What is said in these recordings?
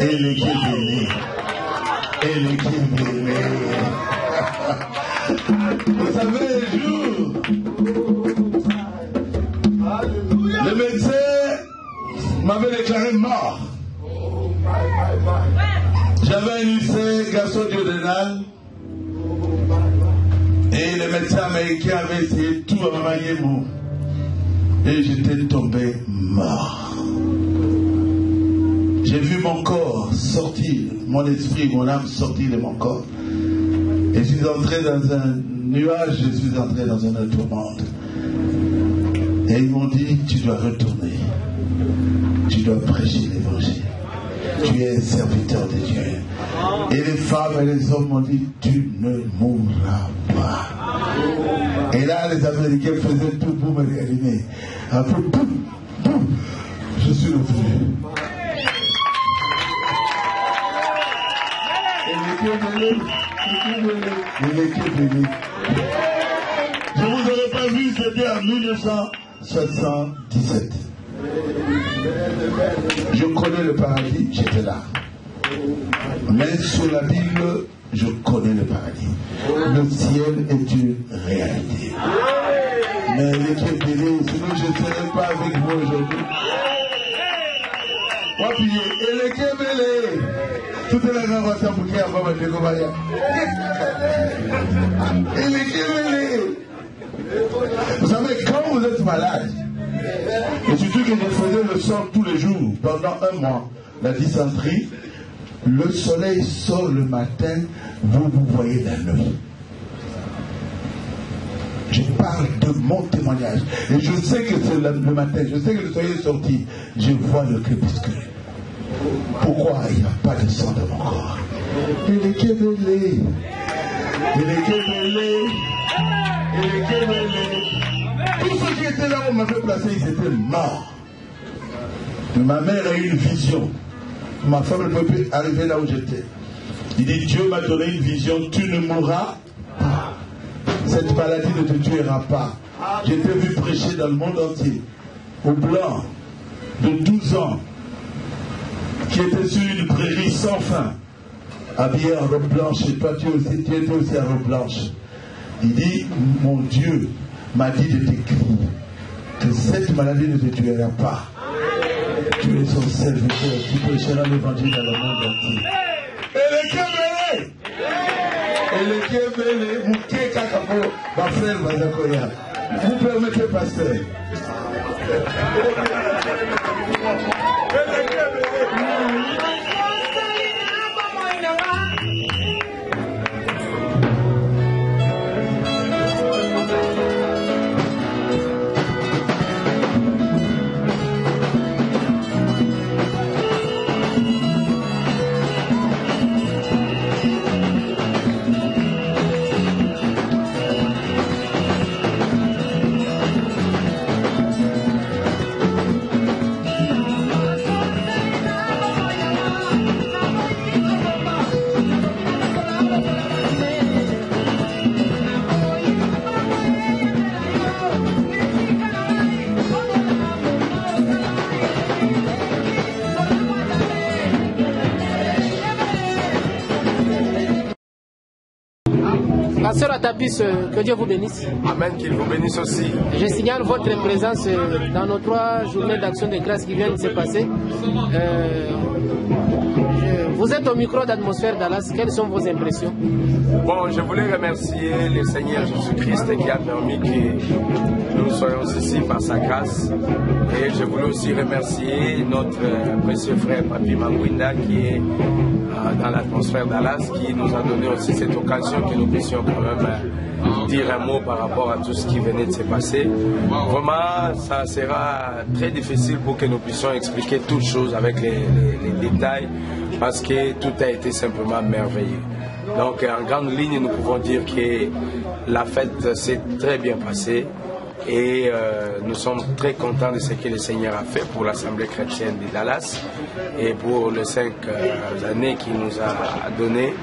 Et l'équipe bénie. Et l'équipe bénie. Vous savez, un jour, le médecin m'avait déclaré mort. J'avais un ulcère gastro-duodénal et les médecins américains avaient essayé tout à ma manière mou. Et j'étais tombé mort. J'ai vu mon corps sortir, mon esprit, mon âme sortir de mon corps. Et je suis entré dans un nuage, je suis entré dans un autre monde. Et ils m'ont dit, tu dois retourner. Tu dois prêcher l'évangile. Tu es un serviteur de Dieu. Et les femmes et les hommes m'ont dit, tu ne mourras pas. Et là, les Américains faisaient tout pour me réanimer. Après, boum, boum, je suis revenu. Et l'équipe bénie. Je ne vous aurais pas vu, c'était en 1977. Je connais le paradis, j'étais là. Mais sur la Bible, je connais le paradis. Le ciel est une réalité. Mais l'équipe bénie, sinon je ne serais pas avec vous aujourd'hui. Et l'équipe bénie. Tout est là dans votre bouquet avant de découvrir. Et l'équipe bénie. Vous savez, quand vous êtes malade, et surtout que je faisais le sang tous les jours, pendant un mois, la dysenterie, le soleil sort le matin, vous voyez la nuit. Je parle de mon témoignage. Et je sais que c'est le matin, je sais que le soleil est sorti, je vois le crépuscule. Pourquoi il n'y a pas de sang dans mon corps? Et les kébélés, et les kébélés, et les kébélés. Tous ceux qui étaient là où on m'avait placé, ils étaient morts. Ma mère a eu une vision. Ma femme ne peut plus arriver là où j'étais. Il dit, Dieu m'a donné une vision, tu ne mourras pas. Cette maladie ne te tuera pas. J'ai été vu prêcher dans le monde entier. Aux blancs de 12 ans, qui était sur une prairie sans fin, habillé en robe blanche, et toi tu étais aussi en robe blanche. Il dit, mon Dieu m'a dit de t'écrire que cette maladie ne te tuera pas. Tu es son serviteur, tu prêcheras l'évangile dans le monde entier. Et les kébélés, et les kébélés, vous kakabo, ma frère Bazakoya, vous permettez, pasteur. La sœur Atapis, que Dieu vous bénisse. Amen, qu'il vous bénisse aussi. Je signale votre présence dans nos 3 journées d'action de grâce qui viennent de se passer. Vous êtes au micro d'Atmosphère Dallas. Quelles sont vos impressions? Bon, je voulais remercier le Seigneur Jésus-Christ qui a permis que nous soyons ici par sa grâce. Et je voulais aussi remercier notre précieux frère Papi Mangwinda qui est dans l'Atmosphère Dallas, qui nous a donné aussi cette occasion que nous puissions quand même dire un mot par rapport à tout ce qui venait de se passer. Vraiment, ça sera très difficile pour que nous puissions expliquer toutes choses avec les détails, parce que tout a été simplement merveilleux. Donc, en grande ligne, nous pouvons dire que la fête s'est très bien passée. Et nous sommes très contents de ce que le Seigneur a fait pour l'Assemblée chrétienne de Dallas et pour les 5 années qu'il nous a données.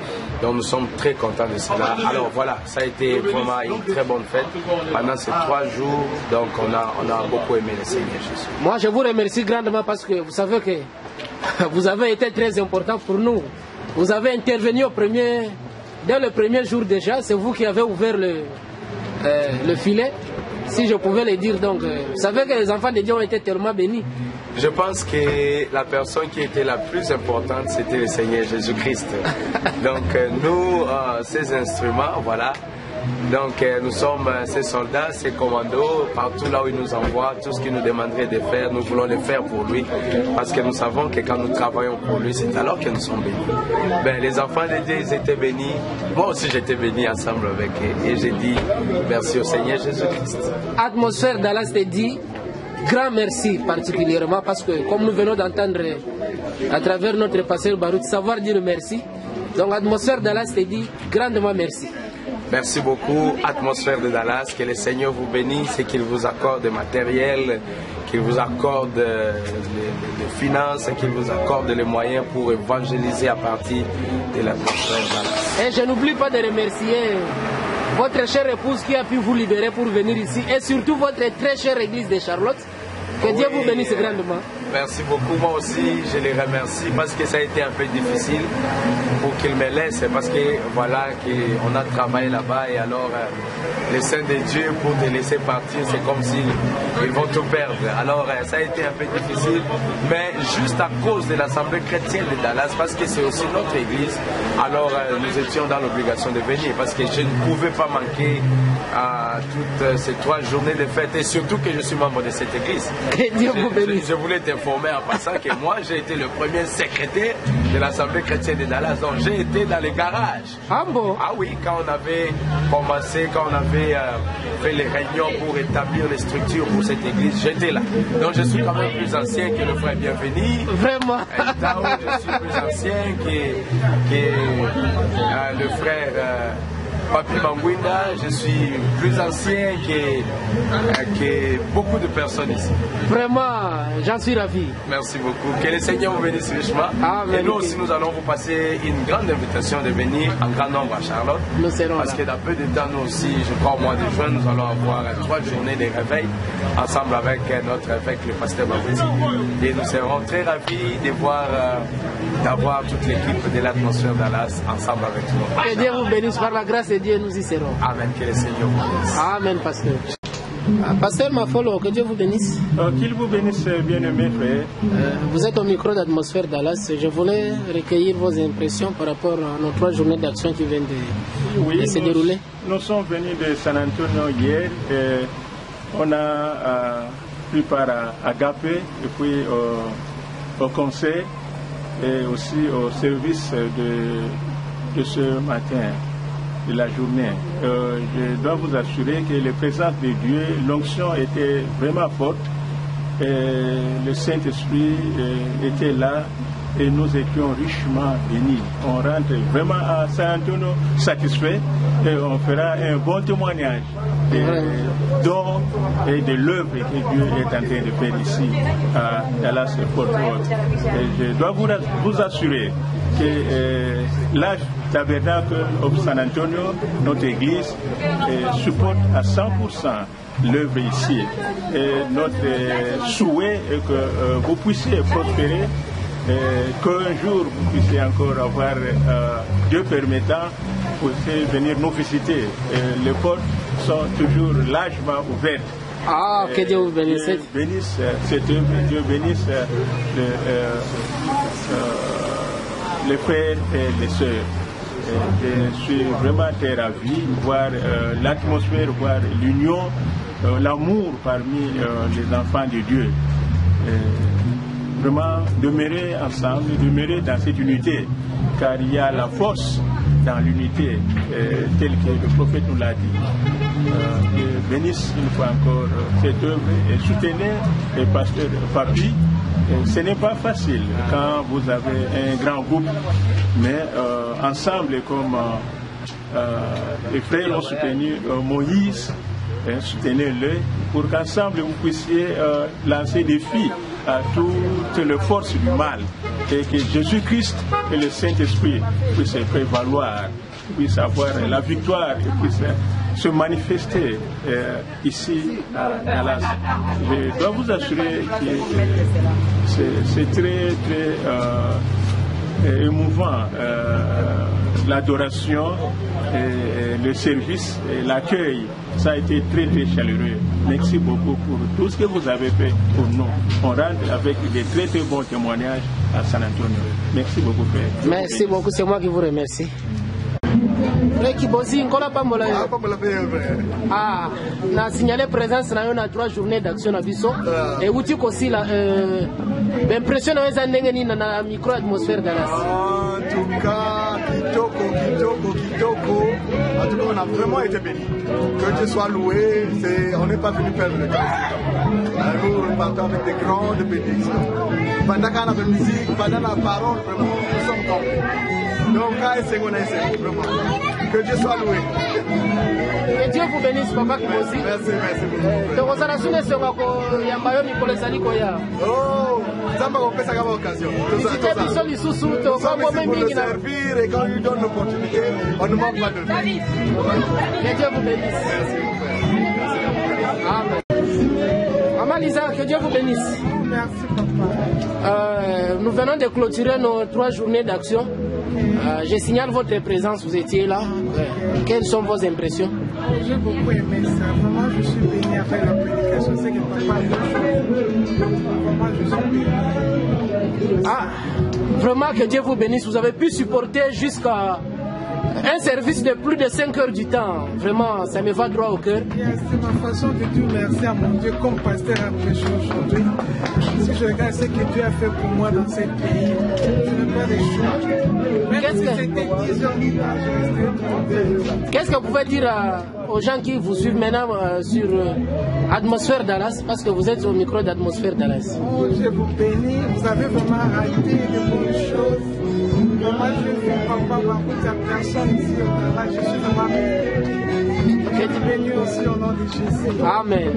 Donc nous sommes très contents de cela. Alors voilà, ça a été vraiment une très bonne fête pendant ces 3 jours. Donc on a beaucoup aimé le Seigneur Jésus. Moi je vous remercie grandement parce que vous savez que vous avez été très important pour nous. Vous avez intervenu dès le premier jour déjà. C'est vous qui avez ouvert le filet, si je pouvais le dire. Donc, vous savez que les enfants de Dieu ont été tellement bénis. Je pense que la personne qui était la plus importante, c'était le Seigneur Jésus-Christ. Donc, nous, ces instruments, voilà. Donc, nous sommes ces soldats, ces commandos, partout là où il nous envoie, tout ce qu'il nous demanderait de faire, nous voulons le faire pour lui. Parce que nous savons que quand nous travaillons pour lui, c'est alors que nous sommes bénis. Ben, les enfants de Dieu, ils étaient bénis. Moi aussi, j'étais béni ensemble avec eux. Et j'ai dit merci au Seigneur Jésus-Christ. Atmosphère Dallas te dit grand merci particulièrement parce que, comme nous venons d'entendre à travers notre pasteur Baroud, savoir dire merci. Donc, Atmosphère Dallas te dit grandement merci. Merci beaucoup, Atmosphère de Dallas. Que le Seigneur vous bénisse et qu'il vous accorde le matériel, qu'il vous accorde les finances, qu'il vous accorde les moyens pour évangéliser à partir de l'Atmosphère de Dallas. Et je n'oublie pas de remercier votre chère épouse qui a pu vous libérer pour venir ici et surtout votre très chère église de Charlotte. Que Dieu vous bénisse grandement. Merci beaucoup. Moi aussi, je les remercie parce que ça a été un peu difficile pour qu'ils me laissent. Parce que voilà, on a travaillé là-bas et alors les saints de Dieu pour te laisser partir, c'est comme s'ils vont tout perdre. Alors ça a été un peu difficile, mais juste à cause de l'Assemblée chrétienne de Dallas, parce que c'est aussi notre église, alors nous étions dans l'obligation de venir parce que je ne pouvais pas manquer à toutes ces 3 journées de fête et surtout que je suis membre de cette église. Je voulais t'informer en passant que moi j'ai été le premier secrétaire de l'Assemblée chrétienne de Dallas, donc j'ai été dans les garages. Ah bon? Ah oui, quand on avait commencé, quand on avait fait les réunions pour établir les structures pour cette église, j'étais là. Donc je suis quand même plus ancien que le frère Bienvenu. Vraiment? Je suis plus ancien que le frère Papi Mangwinda, je suis plus ancien que beaucoup de personnes ici. Vraiment, j'en suis ravi. Merci beaucoup. Que le Seigneur vous bénisse richement. Amen. Et nous aussi, nous allons vous passer une grande invitation de venir en grand nombre à Charlotte. Nous serons parce là. que dans peu de temps, nous aussi, je crois au mois de juin, nous allons avoir 3 journées de réveil ensemble avec notre évêque, le pasteur Babouti. Et nous serons très ravis de voir, d'avoir toute l'équipe de l'Atmosphère Dallas ensemble avec nous. Que Dieu vous bénisse par la grâce de Dieu, nous y serons. Amen. Que le Seigneur vous bénisse. Amen, pasteur. Pasteur Mafolo, que Dieu vous bénisse. Qu'il vous bénisse, bien-aimés frères. Vous êtes au micro d'Atmosphère Dallas. Je voulais recueillir vos impressions par rapport à nos 3 journées d'action qui viennent de se dérouler. Nous sommes venus de San Antonio hier. Et on a pris part à Agape et puis au conseil et aussi au service de ce matin, de la journée. Je dois vous assurer que la présence de Dieu, l'onction était vraiment forte. Et le Saint-Esprit était là et nous étions richement bénis. On rentre vraiment à San Antonio satisfait et on fera un bon témoignage des dons et de l'œuvre que Dieu est en train de faire ici à Dallas et Fort Worth. Et je dois vous assurer que l'âge tabernacle of San Antonio, notre église, supporte à 100% l'œuvre ici. Et notre souhait est que vous puissiez prospérer, qu'un jour vous puissiez encore avoir Dieu permettant, vous puissiez venir nous visiter. Les portes sont toujours largement ouvertes. Ah, que Dieu vous bénisse. Dieu bénisse cette œuvre, Dieu bénisse les frères et les sœurs. Je suis vraiment très ravi de voir l'atmosphère, voir l'union, l'amour parmi les enfants de Dieu. Vraiment demeurer ensemble, demeurer dans cette unité, car il y a la force dans l'unité, telle que le prophète nous l'a dit. Bénisse une fois encore cette œuvre et soutenez le pasteur Papi. Ce n'est pas facile quand vous avez un grand groupe, mais ensemble, comme les frères ont soutenu Moïse, soutenez-le pour qu'ensemble vous puissiez lancer des défis à toutes les forces du mal et que Jésus-Christ et le Saint-Esprit puissent prévaloir puisse avoir la victoire et puisse se manifester ici à Dallas. Je dois vous assurer que c'est très émouvant, l'adoration, le service, l'accueil. Ça a été très chaleureux. Merci beaucoup pour tout ce que vous avez fait pour nous. On rentre avec des très bons témoignages à San Antonio. Merci beaucoup, Père. Merci beaucoup, c'est moi qui vous remercie. Ah, on a signalé présence dans 3 journées d'action à Bisso. Et vous dites aussi l'impression dans la micro-atmosphère de la. En tout cas, kitoko. En tout cas, on a vraiment été bénis. Que Dieu soit loué, on n'est pas venu perdre le temps. Nous repartons avec des grandes bénédictions. Pendant qu'on a la musique, pendant la parole, vraiment, nous sommes complets. Donc, vraiment. Que Dieu soit loué. Que Dieu vous bénisse, papa Kibosi. Merci beaucoup. Oh, ça m'a fait ça comme occasion. Merci pour servir et quand il donne l'opportunité, on ne manque pas de le faire. Que Dieu vous bénisse. Amen. Maman Lisa, que Dieu vous bénisse. Merci, papa. Nous venons de clôturer nos 3 journées d'action. Je signale votre présence, vous étiez là. Quelles sont vos impressions? J'ai beaucoup aimé ça. Vraiment, je suis béni avec la prédication. C'est que papa a fait. Vraiment, je suis béni. Ah, vraiment que Dieu vous bénisse. Vous avez pu supporter jusqu'à un service de plus de 5 heures du temps. Vraiment, ça me va droit au cœur. C'est ma façon de dire merci à mon Dieu comme pasteur à prêcher aujourd'hui. Si je regarde ce que Dieu a fait pour moi dans ce pays, je n'ai pas de choix. Qu'est-ce que vous pouvez dire aux gens qui vous suivent maintenant sur Atmosphère Dallas, parce que vous êtes au micro d'Atmosphère Dallas? Oh, je vous bénis, vous avez vraiment arrêté de bonnes choses. Vraiment, je fais papa, beaucoup de personnes ici au Dallas, je suis vraiment béni. Je suis béni aussi au nom de Jésus. Amen.